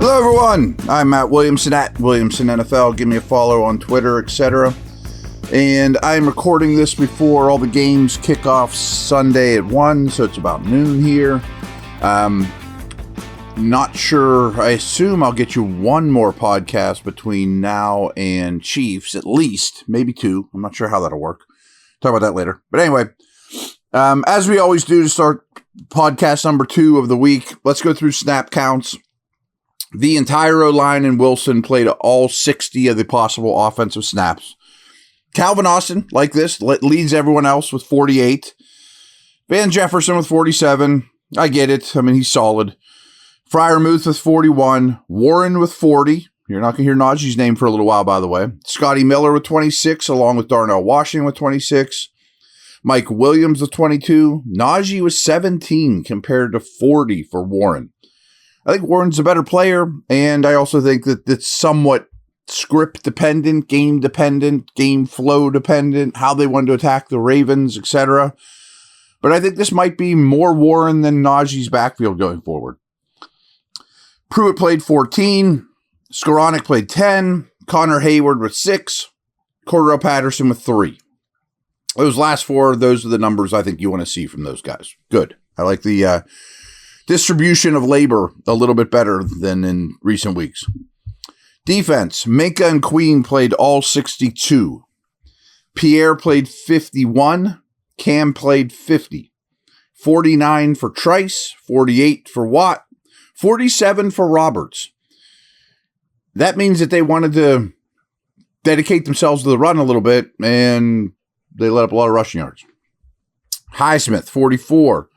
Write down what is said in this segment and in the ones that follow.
Hello everyone, I'm Matt Williamson at Williamson NFL. Give me a follow on Twitter, etc. And I'm recording this before all the games kick off Sunday at 1, so it's about noon here. Not sure, I assume I'll get you one more podcast between now and Chiefs, at least, maybe two. I'm not sure how that'll work. Talk about that later. But anyway, as we always do to start podcast number 2 of the week, let's go through snap counts. The entire O-line and Wilson played all 60 of the possible offensive snaps. Calvin Austin, like this, leads everyone else with 48. Van Jefferson with 47. I get it. I mean, he's solid. Freiermuth with 41. Warren with 40. You're not going to hear Najee's name for a little while, by the way. Scotty Miller with 26, along with Darnell Washington with 26. Mike Williams with 22. Najee with 17 compared to 40 for Warren. I think Warren's a better player, and I also think that it's somewhat script-dependent, game-dependent, game flow-dependent, how they want to attack the Ravens, etc. But I think this might be more Warren than Najee's backfield going forward. Pruitt played 14. Skoranek played 10. Connor Hayward with 6. Cordero Patterson with 3. Those last 4, those are the numbers I think you want to see from those guys. Good. I like the distribution of labor a little bit better than in recent weeks. Defense, Minka and Queen played all 62. Pierre played 51. Cam played 50. 49 for Trice, 48 for Watt, 47 for Roberts. That means that they wanted to dedicate themselves to the run a little bit, and they let up a lot of rushing yards. Highsmith, 44.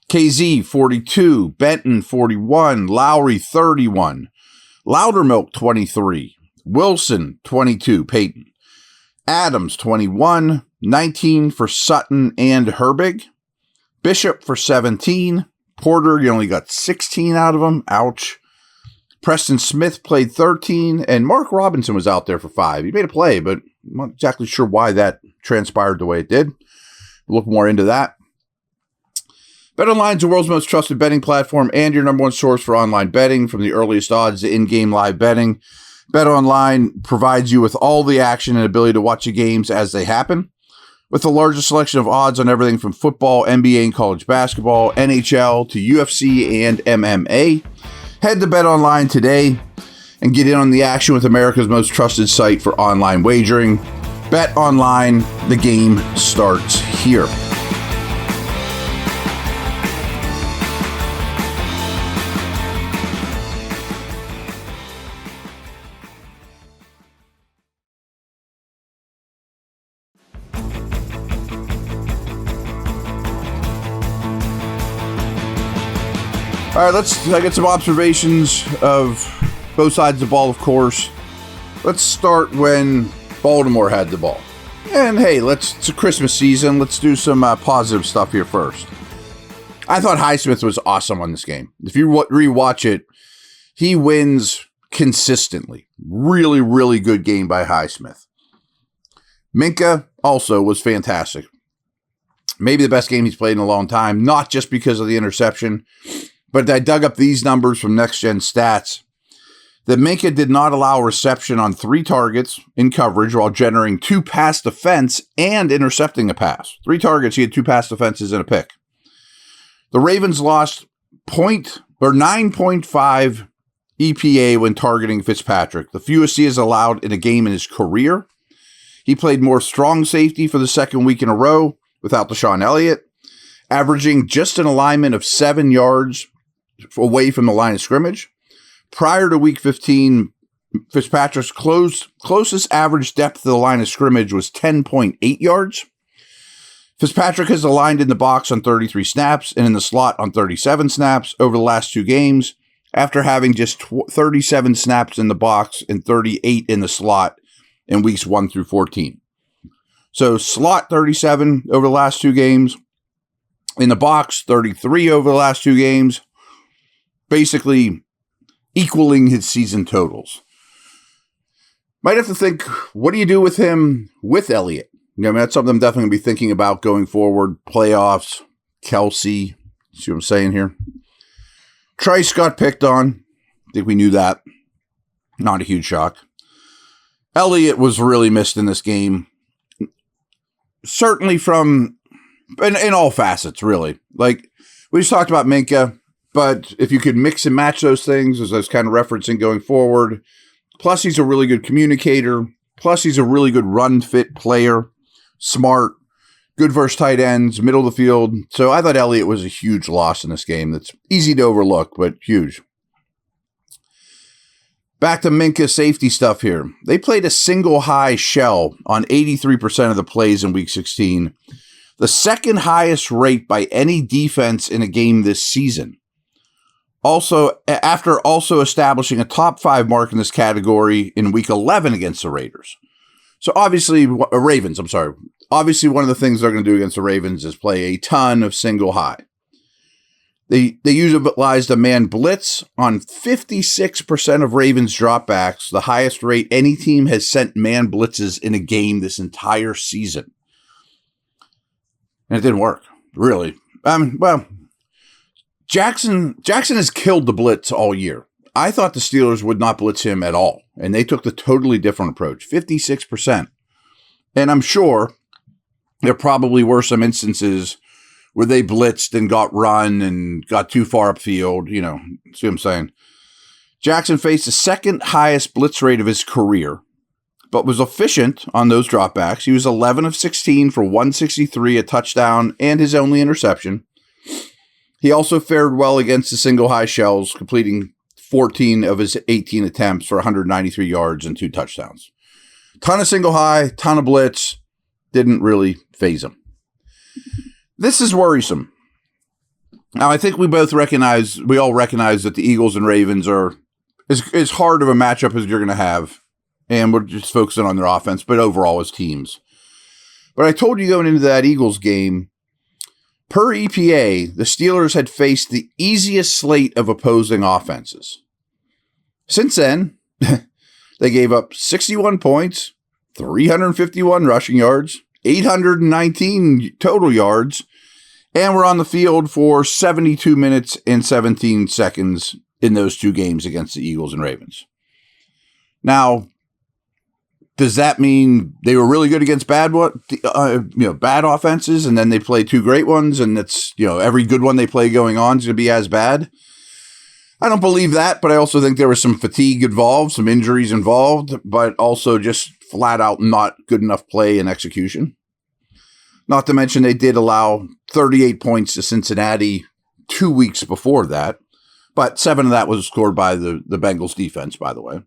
KZ, 42. Benton, 41. Lowry, 31. Loudermilk, 23. Wilson, 22. Peyton. Adams, 21. 19 for Sutton and Herbig. Bishop for 17. Porter, you only got 16 out of him. Ouch. Preston Smith played 13. And Mark Robinson was out there for 5. He made a play, but I'm not exactly sure why that transpired the way it did. We'll look more into that. BetOnline is the world's most trusted betting platform and your number one source for online betting. From the earliest odds to in-game live betting, BetOnline provides you with all the action and ability to watch the games as they happen. With the largest selection of odds on everything from football, NBA, and college basketball, NHL to UFC and MMA, head to BetOnline today and get in on the action with America's most trusted site for online wagering. BetOnline, the game starts here. All right, I get some observations of both sides of the ball, of course. Let's start when Baltimore had the ball. And hey, it's a Christmas season. Let's do some positive stuff here first. I thought Highsmith was awesome on this game. If you rewatch it, he wins consistently. Really, really good game by Highsmith. Minka also was fantastic. Maybe the best game he's played in a long time, not just because of the interception, but I dug up these numbers from Next Gen Stats. That Minka did not allow reception on 3 targets in coverage while generating 2 pass defense and intercepting a pass. 3 targets, he had 2 pass defenses and a pick. The Ravens lost 9.5 EPA when targeting Fitzpatrick, the fewest he has allowed in a game in his career. He played more strong safety for the second week in a row without Deshaun Elliott, averaging just an alignment of 7 yards away from the line of scrimmage. Prior to week 15, Fitzpatrick's closest average depth to the line of scrimmage was 10.8 yards. Fitzpatrick has aligned in the box on 33 snaps and in the slot on 37 snaps over the last 2 games, after having just 37 snaps in the box and 38 in the slot in weeks 1 through 14. So slot 37 over the last 2 games, in the box 33 over the last 2 games, basically equaling his season totals. Might have to think, what do you do with him with Elliott? You know, I mean, that's something I'm definitely going to be thinking about going forward. Playoffs, Kelsey, see what I'm saying here? Trice got picked on. think we knew that. Not a huge shock. Elliott was really missed in this game. Certainly from, in all facets, really. Like, we just talked about Minkah, but if you could mix and match those things, as I was kind of referencing going forward, plus he's a really good communicator, plus he's a really good run-fit player, smart, good versus tight ends, middle of the field. So I thought Elliott was a huge loss in this game. That's easy to overlook, but huge. Back to Minkah safety stuff here. They played a single high shell on 83% of the plays in Week 16, the second highest rate by any defense in a game this season. Also, after also establishing a top 5 mark in this category in Week 11 against the Raiders. So obviously, Ravens, I'm sorry. Obviously, one of the things they're going to do against the Ravens is play a ton of single high. They utilized a man blitz on 56% of Ravens dropbacks, the highest rate any team has sent man blitzes in a game this entire season. And it didn't work, really. Jackson has killed the blitz all year. I thought the Steelers would not blitz him at all, and they took the totally different approach, 56%. And I'm sure there probably were some instances where they blitzed and got run and got too far upfield, see what I'm saying? Jackson faced the second highest blitz rate of his career, but was efficient on those dropbacks. He was 11 of 16 for 163, a touchdown, and his only interception. He also fared well against the single high shells, completing 14 of his 18 attempts for 193 yards and 2 touchdowns. Ton of single high, ton of blitz, didn't really faze him. This is worrisome. Now, I think we all recognize that the Eagles and Ravens are as hard of a matchup as you're going to have, and we're just focusing on their offense, but overall as teams. But I told you going into that Eagles game, per EPA, the Steelers had faced the easiest slate of opposing offenses. Since then, they gave up 61 points, 351 rushing yards, 819 total yards, and were on the field for 72 minutes and 17 seconds in those 2 games against the Eagles and Ravens. Now, does that mean they were really good against bad offenses, and then they play 2 great ones, and it's every good one they play going on is going to be as bad? I don't believe that, but I also think there was some fatigue involved, some injuries involved, but also just flat out not good enough play and execution. Not to mention they did allow 38 points to Cincinnati 2 weeks before that, but 7 of that was scored by the Bengals defense, by the way.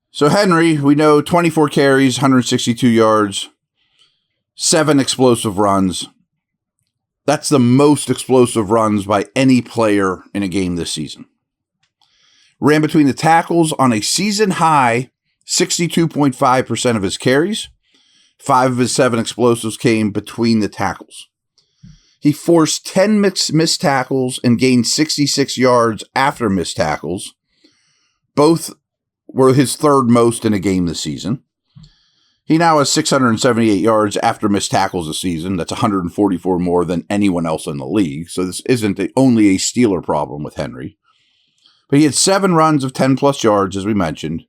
So Henry, we know 24 carries, 162 yards, 7 explosive runs. That's the most explosive runs by any player in a game this season. Ran between the tackles on a season high 62.5% of his carries. 5 of his 7 explosives came between the tackles. He forced 10 missed tackles and gained 66 yards after missed tackles. Both were his third most in a game this season. He now has 678 yards after missed tackles this season. That's 144 more than anyone else in the league. So this isn't only a Steeler problem with Henry. But he had 7 runs of 10-plus yards, as we mentioned,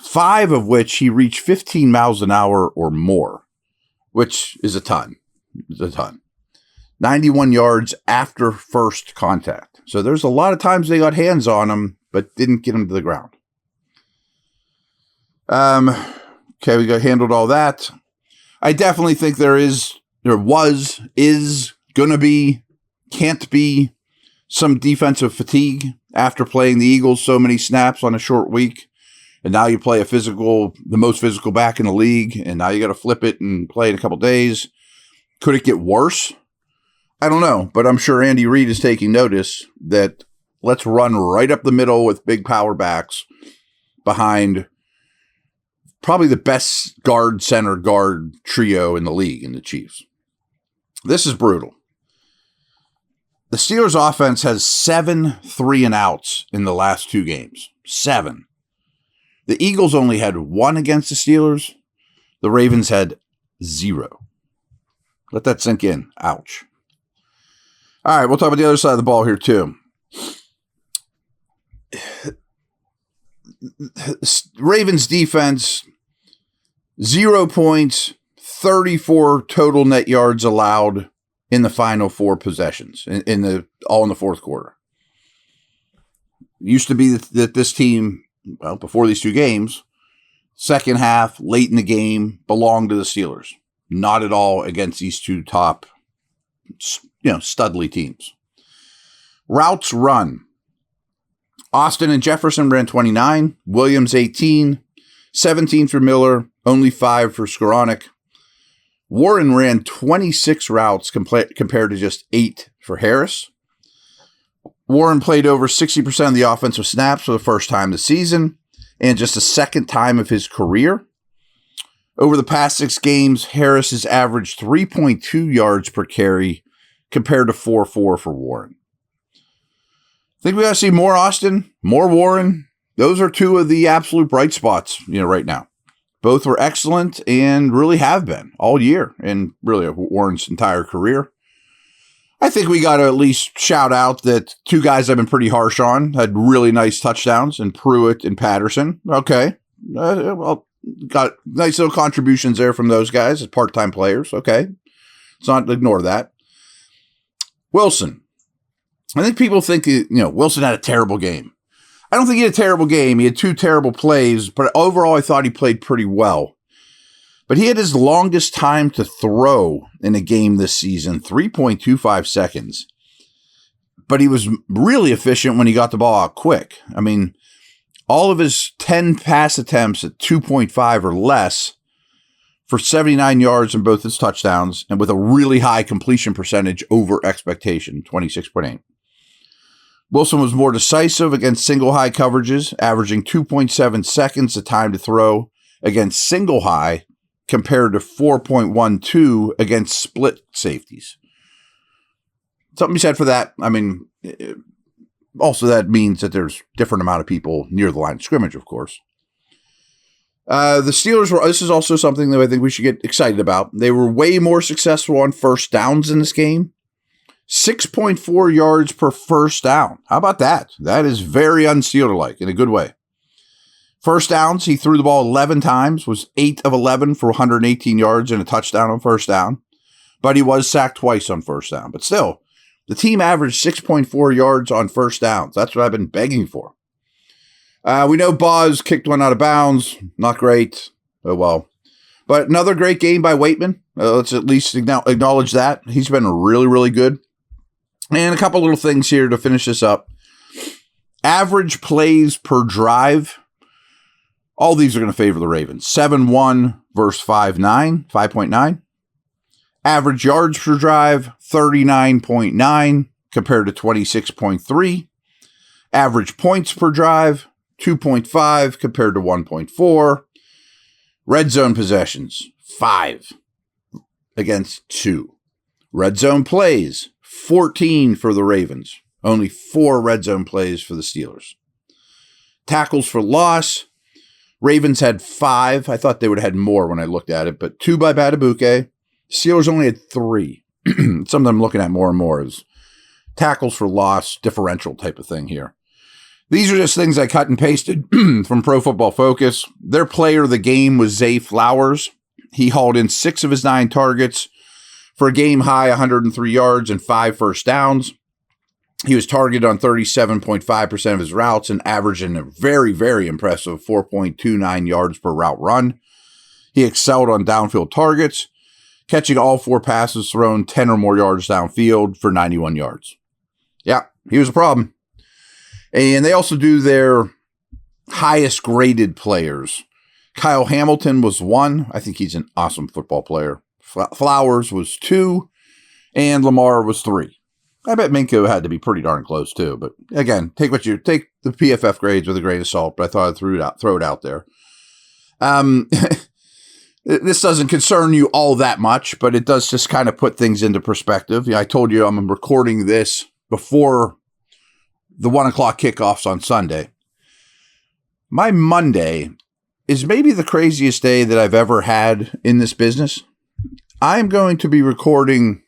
5 of which he reached 15 miles an hour or more, which is a ton. It's a ton. 91 yards after first contact. So there's a lot of times they got hands on him, but didn't get him to the ground. Okay, we handled all that. I definitely think is going to be, can't be some defensive fatigue after playing the Eagles so many snaps on a short week. And now you play the most physical back in the league, and now you got to flip it and play in a couple days. Could it get worse? I don't know, but I'm sure Andy Reid is taking notice that let's run right up the middle with big power backs behind probably the best center guard trio in the league in the Chiefs. This is brutal. The Steelers offense has 7 3-and-outs in the last 2 games. 7. The Eagles only had 1 against the Steelers. The Ravens had 0. Let that sink in. Ouch. All right, we'll talk about the other side of the ball here too. Ravens defense, 0 points, 34 total net yards allowed in the final 4 possessions, all in the fourth quarter. Used to be that this team, well, before these 2 games, second half, late in the game, belonged to the Steelers. Not at all against these 2 top, studly teams. Routes run. Austin and Jefferson ran 29, Williams 18, 17 for Miller, only 5 for Skoranek. Warren ran 26 routes compared to just 8 for Harris. Warren played over 60% of the offensive snaps for the first time this season, and just the second time of his career. Over the past 6 games, Harris has averaged 3.2 yards per carry compared to 4.4 for Warren. Think we got to see more Austin, more Warren. Those are 2 of the absolute bright spots, right now. Both were excellent and really have been all year and really Warren's entire career. I think we got to at least shout out that 2 guys I've been pretty harsh on had really nice touchdowns, in Pruitt and Patterson. Okay. Got nice little contributions there from those guys as part-time players. Okay. Let's not ignore that. Wilson. I think people think, Wilson had a terrible game. I don't think he had a terrible game. He had 2 terrible plays, but overall I thought he played pretty well. But he had his longest time to throw in a game this season, 3.25 seconds. But he was really efficient when he got the ball out quick. I mean, all of his 10 pass attempts at 2.5 or less for 79 yards in both his touchdowns, and with a really high completion percentage over expectation, 26.8. Wilson was more decisive against single high coverages, averaging 2.7 seconds of time to throw against single high compared to 4.12 against split safeties. Something to be said for that. I mean, also that means that there's different amount of people near the line of scrimmage, of course. The Steelers this is also something that I think we should get excited about. They were way more successful on first downs in this game. 6.4 yards per first down. How about that? That is very un-Steeler-like in a good way. First downs, he threw the ball 11 times, was 8 of 11 for 118 yards and a touchdown on first down. But he was sacked twice on first down. But still, the team averaged 6.4 yards on first downs. That's what I've been begging for. We know Boz kicked one out of bounds. Not great. Oh, well. But another great game by Waitman. Let's at least acknowledge that. He's been really, really good. And a couple little things here to finish this up. Average plays per drive. All these are going to favor the Ravens. 7.1 versus 5.9. Average yards per drive, 39.9 compared to 26.3. Average points per drive, 2.5 compared to 1.4. Red zone possessions, 5 against 2. Red zone plays, 14 for the Ravens. Only 4 red zone plays for the Steelers. Tackles for loss. Ravens had 5. I thought they would have had more when I looked at it, but 2 by Badabuke. Steelers only had 3. Something I'm looking at more and more is tackles for loss, differential type of thing here. These are just things I cut and pasted from Pro Football Focus. Their player of the game was Zay Flowers. He hauled in 6 of his 9 targets for a game high 103 yards and 5 first downs. He was targeted on 37.5% of his routes and averaging a very, very impressive 4.29 yards per route run. He excelled on downfield targets, catching all 4 passes thrown 10 or more yards downfield for 91 yards. Yeah, he was a problem. And they also do their highest graded players. Kyle Hamilton was 1. I think he's an awesome football player. Flowers was 2, and Lamar was 3. I bet Minko had to be pretty darn close too. But again, take the PFF grades with a grain of salt. But I thought I'd throw it out there. This doesn't concern you all that much, but it does just kind of put things into perspective. I told you I'm recording this before the 1 o'clock kickoffs on Sunday. My Monday is maybe the craziest day that I've ever had in this business. I'm going to be recording.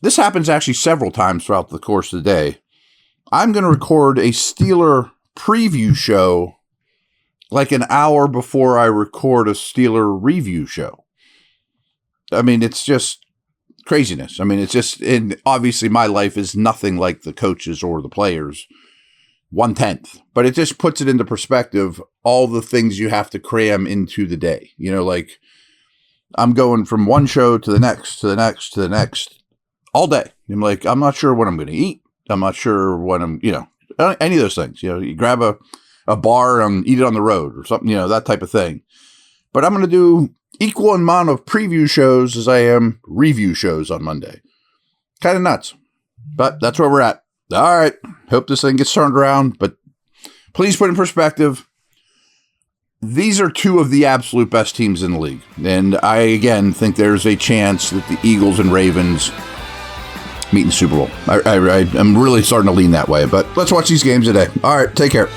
This happens actually several times throughout the course of the day. I'm going to record a Steeler preview show like an hour before I record a Steeler review show. I mean, it's just craziness. I mean, it's just, and obviously my life is nothing like the coaches or the players, 1/10, but it just puts it into perspective, all the things you have to cram into the day. You know, like I'm going from one show to the next, to the next, to the next all day. I'm like, I'm not sure what I'm going to eat. I'm not sure what I'm, you know, any of those things. You know, you grab a bar and eat it on the road or something, you know, that type of thing. But I'm going to do equal amount of preview shows as I am review shows on Monday. Kind of nuts, but that's where we're at. All right. Hope this thing gets turned around, but please put in perspective, these are two of the absolute best teams in the league. And I, again, think there's a chance that the Eagles and Ravens meet in the Super Bowl. I'm really starting to lean that way, but let's watch these games today. All right. Take care.